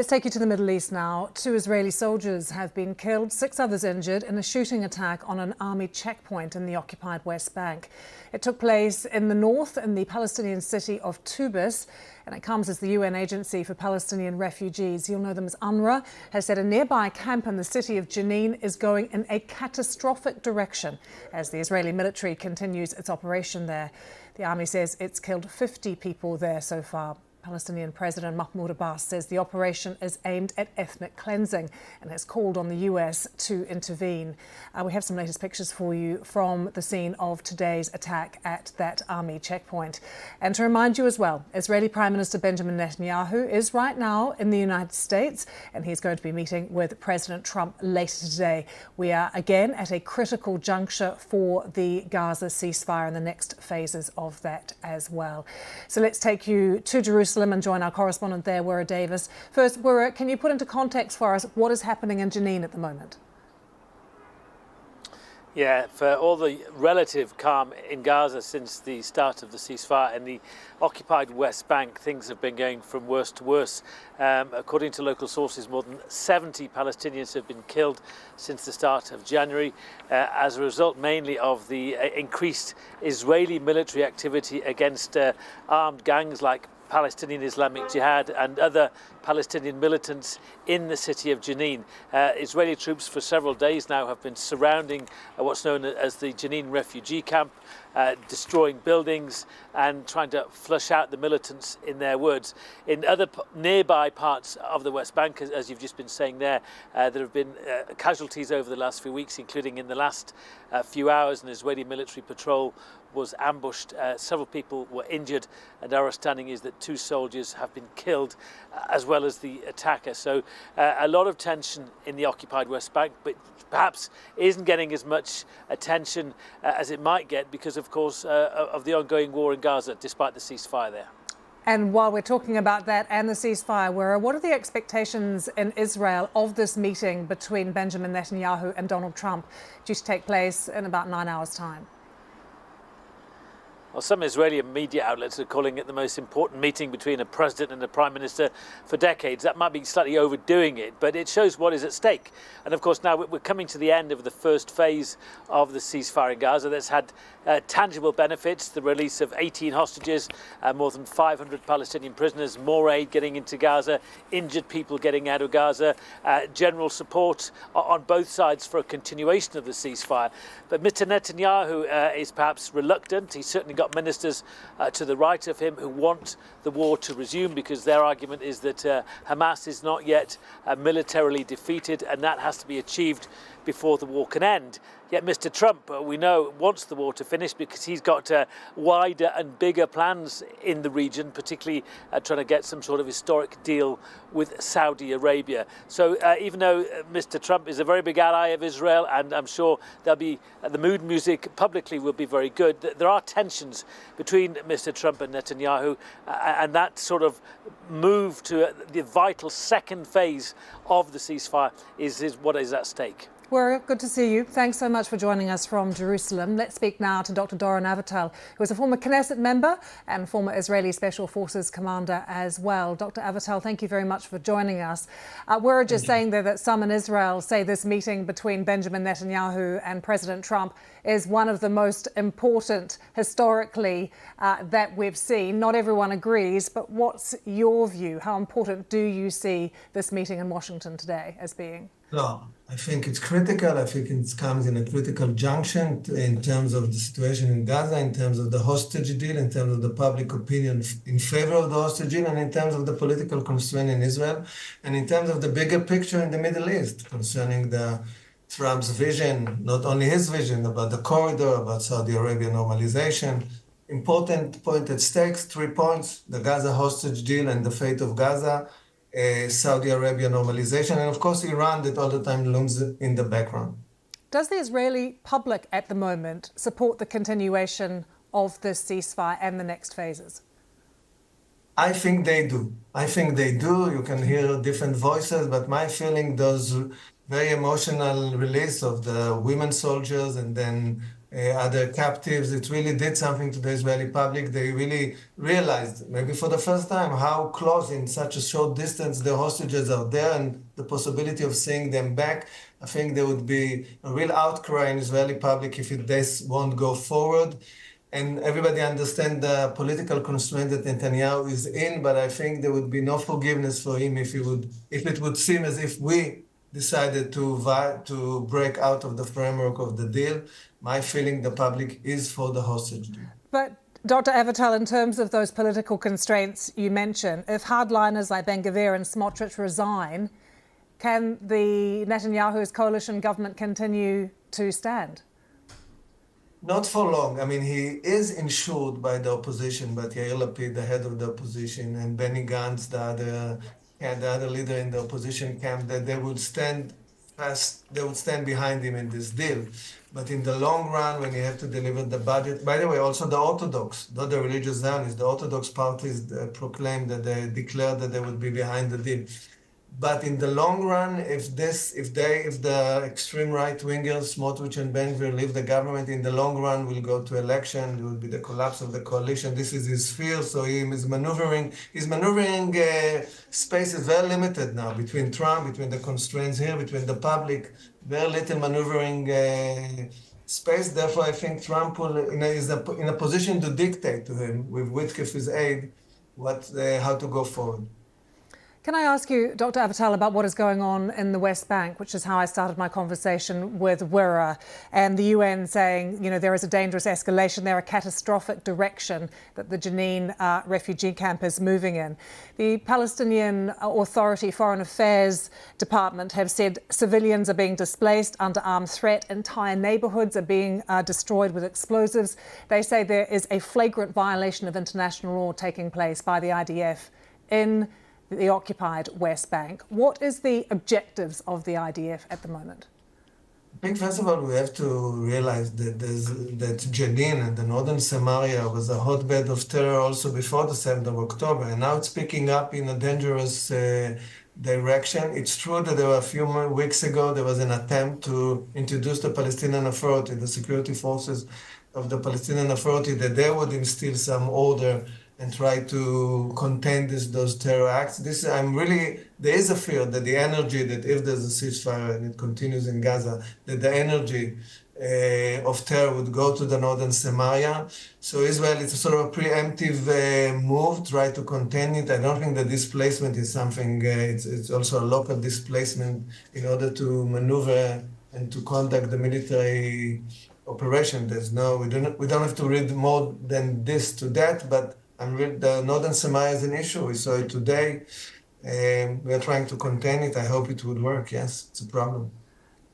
Let's take you to the Middle East now. 2 Israeli soldiers have been killed, 6 others injured in a shooting attack on an army checkpoint in the occupied West Bank. It took place in the north in the Palestinian city of Tubas, and it comes as the UN Agency for Palestinian Refugees, you'll know them as UNRWA, has said a nearby camp in the city of Jenin is going in a catastrophic direction as the Israeli military continues its operation there. The army says it's killed 50 people there so far. Palestinian President Mahmoud Abbas says the operation is aimed at ethnic cleansing and has called on the US to intervene. We have some latest pictures for you from the scene of today's attack at that army checkpoint. And to remind you as well, Israeli Prime Minister Benjamin Netanyahu is right now in the United States and he's going to be meeting with President Trump later today. We are again at a critical juncture for the Gaza ceasefire and the next phases of that as well. So let's take you to Jerusalem and join our correspondent there, Wura Davis. First, Wura, can you put into context for us what is happening in Jenin at the moment? Yeah, for all the relative calm in Gaza since the start of the ceasefire in the occupied West Bank, things have been going from worse to worse. According to local sources, more than 70 Palestinians have been killed since the start of January as a result mainly of the increased Israeli military activity against armed gangs like Palestinian Islamic Jihad and other Palestinian militants in the city of Jenin. Israeli troops for several days now have been surrounding what's known as the Jenin refugee camp, destroying buildings and trying to flush out the militants, in their words. In other nearby parts of the West Bank, as you've just been saying there have been casualties over the last few weeks, including in the last few hours. An Israeli military patrol was ambushed. Several people were injured, and our understanding is that 2 soldiers have been killed, as well as the attacker. So a lot of tension in the occupied West Bank, but perhaps isn't getting as much attention as it might get because, of course, of the ongoing war in Gaza, despite the ceasefire there. And while we're talking about that and the ceasefire, what are the expectations in Israel of this meeting between Benjamin Netanyahu and Donald Trump, due to take place in about 9 hours' time? Well, some Israeli media outlets are calling it the most important meeting between a president and a prime minister for decades. That might be slightly overdoing it, but it shows what is at stake. And of course, now we're coming to the end of the first phase of the ceasefire in Gaza. That's had tangible benefits: the release of 18 hostages, more than 500 Palestinian prisoners, more aid getting into Gaza, injured people getting out of Gaza, general support on both sides for a continuation of the ceasefire. But Mr. Netanyahu is perhaps reluctant. He's certainly got ministers to the right of him who want the war to resume because their argument is that Hamas is not yet militarily defeated and that has to be achieved before the war can end. Yet Mr. Trump, we know, wants the war to finish because he's got wider and bigger plans in the region, particularly trying to get some sort of historic deal with Saudi Arabia. So even though Mr. Trump is a very big ally of Israel, and I'm sure there'll be the mood music publicly will be very good, there are tensions between Mr. Trump and Netanyahu, and that sort of move to the vital second phase of the ceasefire is what is at stake. Wura, good to see you. Thanks so much for joining us from Jerusalem. Let's speak now to Dr. Doron Avital, who is a former Knesset member and former Israeli Special Forces commander as well. Dr. Avital, thank you very much for joining us. We're just saying there that some in Israel say this meeting between Benjamin Netanyahu and President Trump is one of the most important historically that we've seen. Not everyone agrees, but what's your view? How important do you see this meeting in Washington today as being? No, I think it's critical. I think it comes in a critical junction in terms of the situation in Gaza, in terms of the hostage deal, in terms of the public opinion in favor of the hostage deal, and in terms of the political constraint in Israel, and in terms of the bigger picture in the Middle East concerning Trump's vision, not only his vision, about the corridor, about Saudi Arabia normalization. Important point at stake, 3 points: the Gaza hostage deal and the fate of Gaza, Saudi Arabia normalization, and of course Iran that all the time looms in the background. Does the Israeli public at the moment support the continuation of this ceasefire and the next phases? I think they do. You can hear different voices, but my feeling, those very emotional release of the women soldiers and then other captives. It really did something to the Israeli public. They really realized, maybe for the first time, how close in such a short distance the hostages are there and the possibility of seeing them back. I think there would be a real outcry in Israeli public if this won't go forward. And everybody understands the political constraint that Netanyahu is in, but I think there would be no forgiveness for him if it would seem as if we decided to break out of the framework of the deal. My feeling, the public is for the hostage deal. But Dr. Avital, in terms of those political constraints you mentioned, if hardliners like Ben Gvir and Smotrich resign, can the Netanyahu's coalition government continue to stand? Not for long. I mean, he is insured by the opposition, but Yair Lapid, the head of the opposition, and Benny Gantz, the other leader in the opposition camp, that they would stand behind him in this deal. But in the long run, when you have to deliver the budget, by the way, also the Orthodox, not the religious Zionists, the Orthodox parties proclaimed that they declared that they would be behind the deal. But in the long run, if the extreme right-wingers, Smotrich and Ben Gvir, leave the government, in the long run, we'll go to election. It will be the collapse of the coalition. This is his fear, so he is maneuvering. His maneuvering space is very limited now between Trump, between the constraints here, between the public. Very little maneuvering space. Therefore, I think Trump is in a position to dictate to him, with Witkef's aid, how to go forward. Can I ask you, Dr. Avital, about what is going on in the West Bank, which is how I started my conversation with Wira, and the UN saying, there is a dangerous escalation there, a catastrophic direction that the Jenin refugee camp is moving in. The Palestinian Authority Foreign Affairs Department have said civilians are being displaced under armed threat, entire neighbourhoods are being destroyed with explosives. They say there is a flagrant violation of international law taking place by the IDF in the occupied West Bank. What is the objectives of the IDF at the moment? I think, first of all, we have to realize that Jenin and the northern Samaria was a hotbed of terror also before the 7th of October, and now it's picking up in a dangerous direction. It's true that there were a few weeks ago, there was an attempt to introduce the Palestinian Authority, the security forces of the Palestinian Authority, that they would instill some order and try to contain those terror acts. There is a fear that the energy, that if there's a ceasefire and it continues in Gaza, that the energy of terror would go to the northern Samaria. So Israel, it's a sort of a preemptive move, try to contain it. I don't think that displacement is something, it's also a local displacement in order to maneuver and to conduct the military operation. We don't have to read more than this to that, but the northern Samaria is an issue. We saw it today. We are trying to contain it. I hope it would work. Yes, it's a problem.